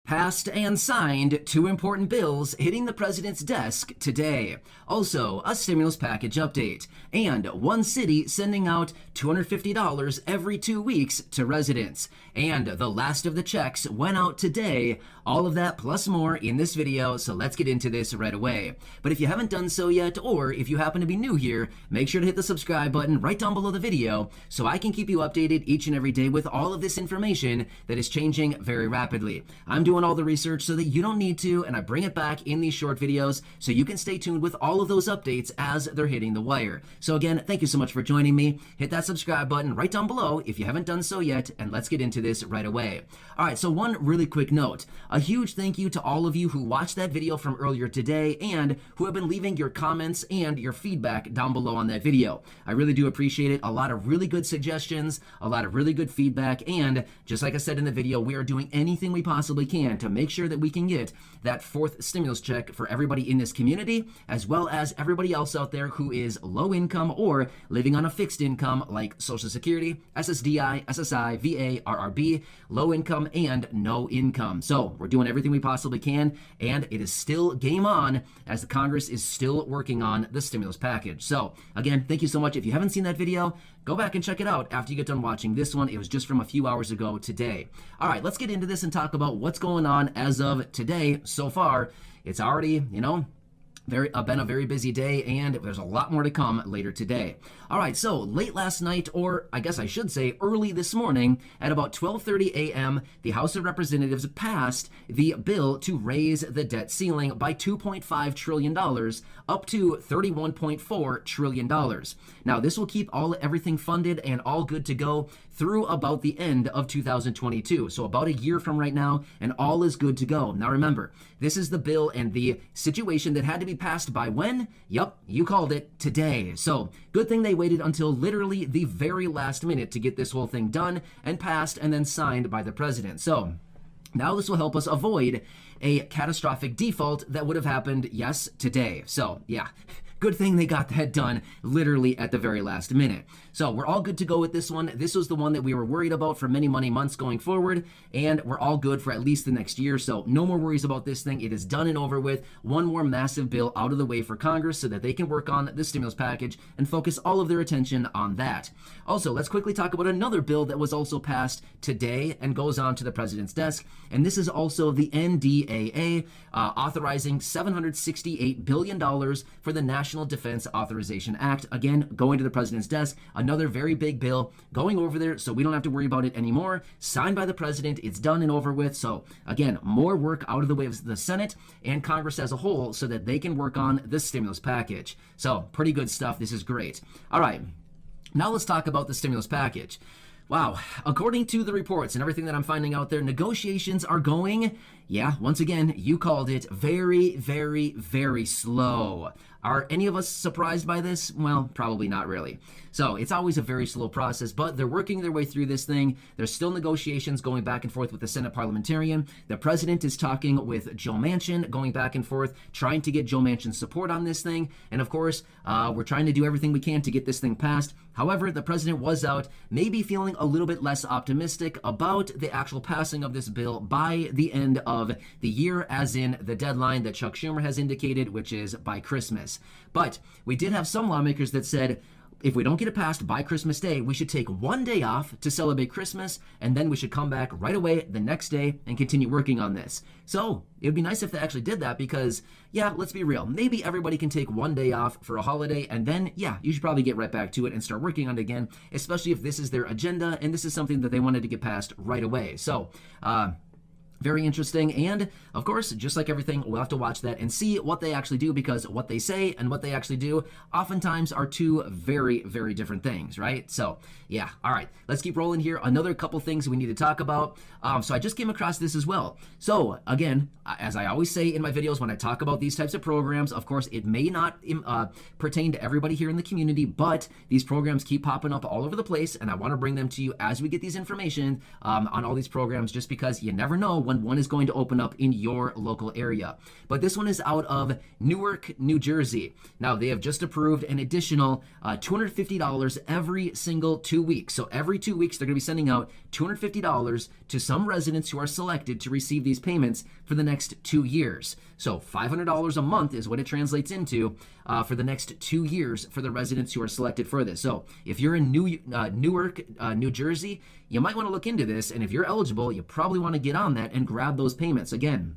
Passed and signed two important bills hitting the president's desk today. Also, a stimulus package update. And one city sending out $250 every 2 weeks to residents. And the last of the checks went out today. All of that plus more in this video, so let's get into this right away. But if you haven't done so yet, or if you happen to be new here, make sure to hit the subscribe button right down below the video so I can keep you updated each and every day with all of this information that is changing very rapidly. I'm doing all the research so that you don't need to, and I bring it back in these short videos so you can stay tuned with all of those updates as they're hitting the wire. So again, thank you so much for joining me. Hit that subscribe button right down below if you haven't done so yet, and let's get into this right away. All right, so one really quick note. A huge thank you to all of you who watched that video from earlier today and who have been leaving your comments and your feedback down below on that video. I really do appreciate it. A lot of really good suggestions, a lot of really good feedback, and just like I said in the video, we are doing anything we possibly can to make sure that we can get that fourth stimulus check for everybody in this community, as well as everybody else out there who is low income or living on a fixed income like Social Security, SSDI, SSI, VA, RRB, low income, and no income. So we're doing everything we possibly can, and it is still game on as the Congress is still working on the stimulus package. So again, thank you so much. If you haven't seen that video, go back and check it out after you get done watching this one. It was just from a few hours ago today. All right, let's get into this and talk about what's going on as of today so far. It's already, been a very busy day, and there's a lot more to come later today. All right, so late last night, or I guess I should say early this morning, at about 12:30 a.m., the House of Representatives passed the bill to raise the debt ceiling by $2.5 trillion up to $31.4 trillion. Now, this will keep everything funded and all good to go through about the end of 2022. So about a year from right now, and all is good to go. Now remember, this is the bill and the situation that had to be passed by when? Yup, you called it, today. So good thing they waited until literally the very last minute to get this whole thing done and passed and then signed by the president. So now this will help us avoid a catastrophic default that would have happened, yes, today. So yeah, good thing they got that done literally at the very last minute. So we're all good to go with this one. This was the one that we were worried about for many months going forward, and we're all good for at least the next year. So no more worries about this thing. It is done and over with. One more massive bill out of the way for Congress so that they can work on the stimulus package and focus all of their attention on that. Also, let's quickly talk about another bill that was also passed today and goes on to the president's desk. And this is also the NDAA, authorizing $768 billion for the National Defense Authorization Act. Again, going to the president's desk. Another very big bill going over there, so we don't have to worry about it anymore. Signed by the president, it's done and over with. So again, more work out of the way of the Senate and Congress as a whole so that they can work on the stimulus package. So pretty good stuff. This is great. All right, now let's talk about the stimulus package. Wow, according to the reports and everything that I'm finding out there, negotiations are going, yeah, once again, you called it, very, very, very slow. Are any of us surprised by this? Well, probably not really. So it's always a very slow process, but they're working their way through this thing. There's still negotiations going back and forth with the Senate parliamentarian. The president is talking with Joe Manchin, going back and forth, trying to get Joe Manchin's support on this thing. And of course, we're trying to do everything we can to get this thing passed. However, the president was out, maybe feeling a little bit less optimistic about the actual passing of this bill by the end of the year, as in the deadline that Chuck Schumer has indicated, which is by Christmas. But we did have some lawmakers that said, if we don't get it passed by Christmas Day, we should take one day off to celebrate Christmas, and then we should come back right away the next day and continue working on this. So it would be nice if they actually did that because, yeah, let's be real. Maybe everybody can take one day off for a holiday, and then, yeah, you should probably get right back to it and start working on it again, especially if this is their agenda and this is something that they wanted to get passed right away. So, very interesting, and of course, just like everything, we'll have to watch that and see what they actually do, because what they say and what they actually do oftentimes are two very, very different things, right? So yeah, all right, let's keep rolling here. Another couple things we need to talk about. So I just came across this as well. So again, as I always say in my videos when I talk about these types of programs, of course, it may not pertain to everybody here in the community, but these programs keep popping up all over the place, and I want to bring them to you as we get these information on all these programs, just because you never know when one is going to open up in your local area. But this one is out of Newark, New Jersey. Now, they have just approved an additional $250 every single 2 weeks. So every 2 weeks, they're going to be sending out $250 to some residents who are selected to receive these payments for the next 2 years. So $500 a month is what it translates into for the next 2 years for the residents who are selected for this. So if you're in Newark, New Jersey, you might want to look into this. And if you're eligible, you probably want to get on that and grab those payments. Again,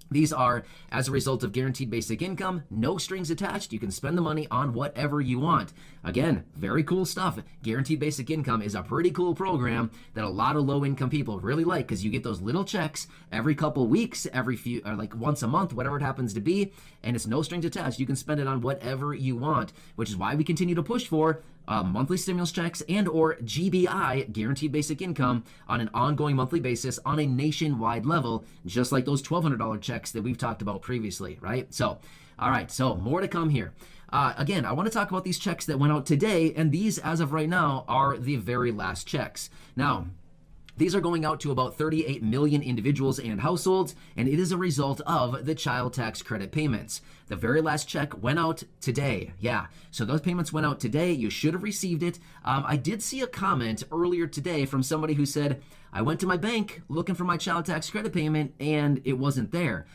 these are as a result of guaranteed basic income, no strings attached. You can spend the money on whatever you want. Again, very cool stuff. Guaranteed basic income is a pretty cool program that a lot of low-income people really like because you get those little checks every couple weeks, every few, or like once a month, whatever it happens to be, and it's no strings attached. You can spend it on whatever you want, which is why we continue to push for monthly stimulus checks and or GBI, guaranteed basic income, on an ongoing monthly basis on a nationwide level, just like those $1,200 checks that we've talked about previously, right? So, all right, so more to come here. Again, I want to talk about these checks that went out today, and these, as of right now, are the very last checks. Now, these are going out to about 38 million individuals and households, and it is a result of the child tax credit payments. The very last check went out today. Yeah, so those payments went out today. You should have received it. I did see a comment earlier today from somebody who said, I went to my bank looking for my child tax credit payment, and it wasn't there.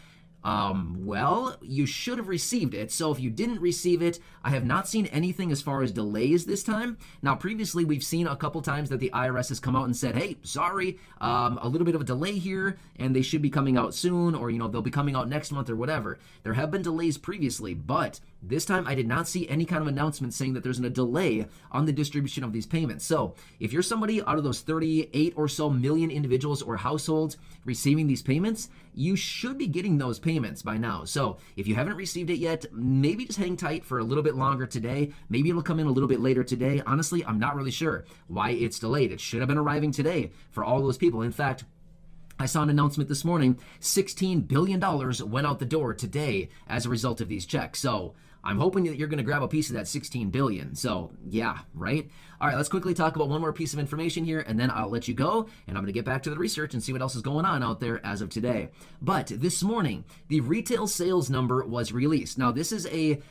Well, you should have received it. So if you didn't receive it, I have not seen anything as far as delays this time. Now, previously, we've seen a couple times that the IRS has come out and said, hey, sorry, a little bit of a delay here, and they should be coming out soon, or, they'll be coming out next month or whatever. There have been delays previously, but this time I did not see any kind of announcement saying that there's a delay on the distribution of these payments. So if you're somebody out of those 38 or so million individuals or households receiving these payments, you should be getting those payments by now. So if you haven't received it yet, maybe just hang tight for a little bit longer today. Maybe it'll come in a little bit later today. Honestly, I'm not really sure why it's delayed. It should have been arriving today for all those people. In fact, I saw an announcement this morning, $16 billion went out the door today as a result of these checks. So I'm hoping that you're going to grab a piece of that $16 billion. So yeah, right? All right, let's quickly talk about one more piece of information here, and then I'll let you go, and I'm going to get back to the research and see what else is going on out there as of today. But this morning, the retail sales number was released. Now, this is a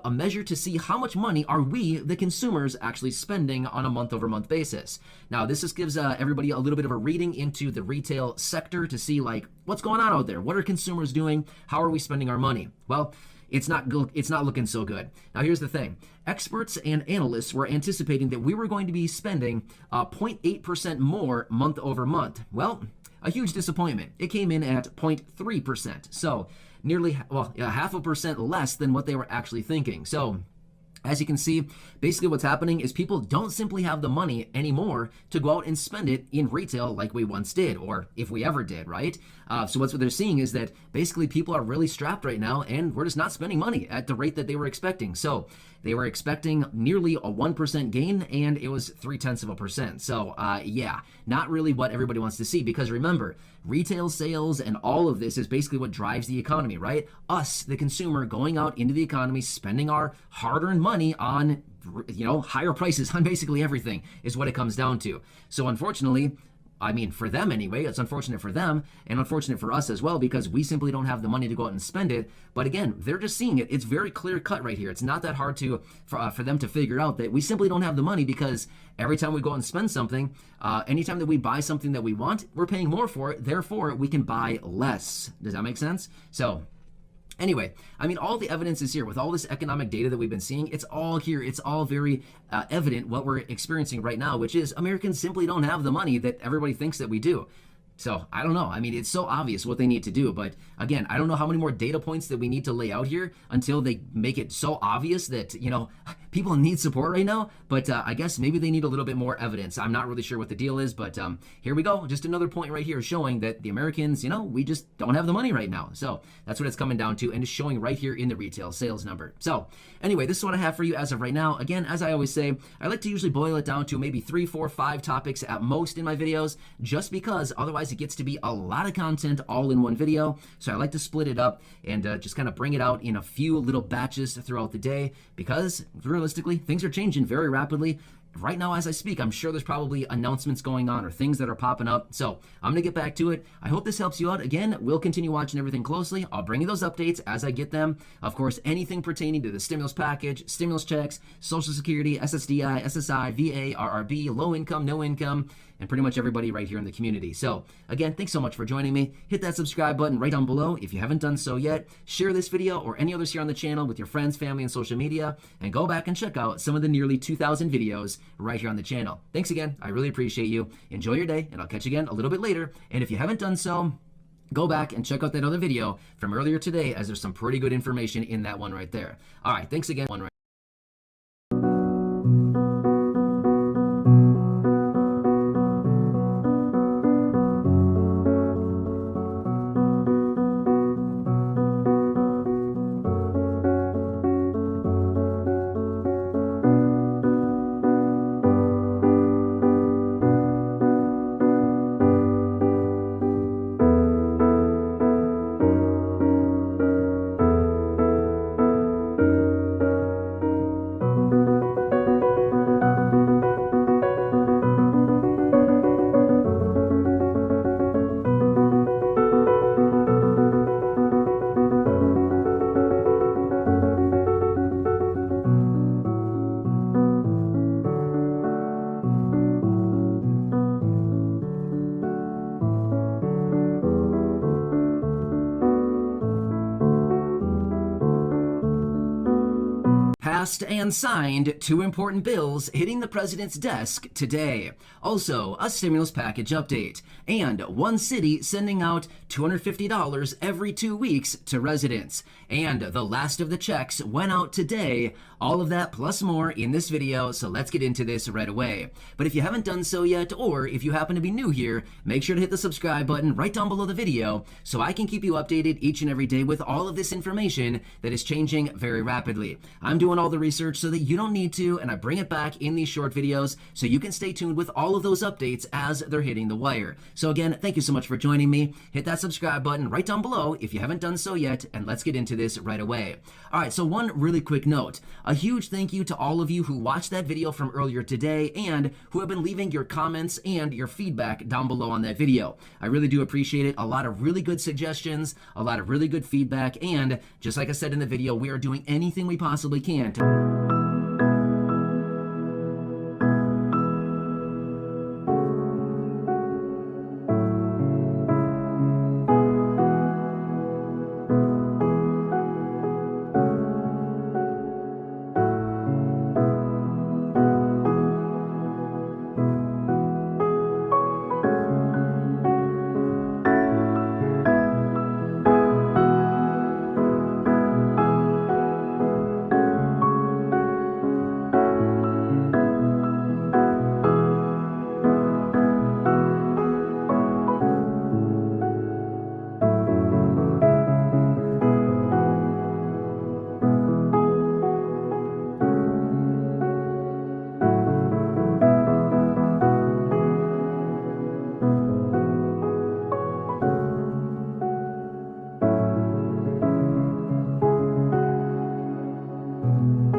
measure to see how much money are we, the consumers, actually spending on a month-over-month basis. Now, this just gives everybody a little bit of a reading into the retail sector to see, like, what's going on out there? What are consumers doing? How are we spending our money? Well, it's not looking so good. Now, here's the thing. Experts and analysts were anticipating that we were going to be spending 0.8% more month over month. Well, a huge disappointment. It came in at 0.3%. So nearly, half a percent less than what they were actually thinking. So as you can see, basically what's happening is people don't simply have the money anymore to go out and spend it in retail like we once did, or if we ever did, right? So what they're seeing is that basically people are really strapped right now, and we're just not spending money at the rate that they were expecting. So they were expecting nearly a 1% gain, and it was 0.3%. So yeah, not really what everybody wants to see, because remember, retail sales and all of this is basically what drives the economy, right? Us, the consumer, going out into the economy, spending our hard-earned money on, higher prices on basically everything is what it comes down to. So unfortunately, I mean, for them anyway, it's unfortunate for them and unfortunate for us as well, because we simply don't have the money to go out and spend it. But again, they're just seeing it. It's very clear cut right here. It's not that hard for them to figure out that we simply don't have the money, because every time we go out and spend something, anytime that we buy something that we want, we're paying more for it. Therefore, we can buy less. Does that make sense? So anyway, I mean, all the evidence is here. With all this economic data that we've been seeing, it's all here. It's all very evident what we're experiencing right now, which is Americans simply don't have the money that everybody thinks that we do. So I don't know. I mean, it's so obvious what they need to do. But again, I don't know how many more data points that we need to lay out here until they make it so obvious that, people need support right now. But I guess maybe they need a little bit more evidence. I'm not really sure what the deal is. But here we go. Just another point right here showing that the Americans, we just don't have the money right now. So that's what it's coming down to. And it's showing right here in the retail sales number. So anyway, this is what I have for you as of right now. Again, as I always say, I like to usually boil it down to maybe 3, 4, 5 topics at most in my videos, just because otherwise it gets to be a lot of content all in one video. So I like to split it up and just kind of bring it out in a few little batches throughout the day, because realistically, things are changing very rapidly. right now as I speak, I'm sure there's probably announcements going on or things that are popping up. So I'm going to get back to it. I hope this helps you out. Again, we'll continue watching everything closely. I'll bring you those updates as I get them. Of course, anything pertaining to the stimulus package, stimulus checks, Social Security, SSDI, SSI, VA, RRB, low income, no income, and pretty much everybody right here in the community. So again, thanks so much for joining me. Hit that subscribe button right down below if you haven't done so yet. Share this video or any others here on the channel with your friends, family, and social media, and go back and check out some of the nearly 2,000 videos right here on the channel. Thanks again. I really appreciate you. Enjoy your day, and I'll catch you again a little bit later. And if you haven't done so, go back and check out that other video from earlier today, as there's some pretty good information in that one right there. All right, thanks again. Passed and signed 2 important bills hitting the president's desk today. Also, a stimulus package update, and one city sending out $250 every 2 weeks to residents. And the last of the checks went out today. All of that plus more in this video, so let's get into this right away. But if you haven't done so yet, or if you happen to be new here, make sure to hit the subscribe button right down below the video so I can keep you updated each and every day with all of this information that is changing very rapidly. I'm doing all the research so that you don't need to, and I bring it back in these short videos so you can stay tuned with all of those updates as they're hitting the wire. So again, thank you so much for joining me. Hit that subscribe button right down below if you haven't done so yet, and let's get into this right away. All right, so one really quick note. A huge thank you to all of you who watched that video from earlier today and who have been leaving your comments and your feedback down below on that video. I really do appreciate it. A lot of really good suggestions, a lot of really good feedback, and just like I said in the video, we are doing anything we possibly can to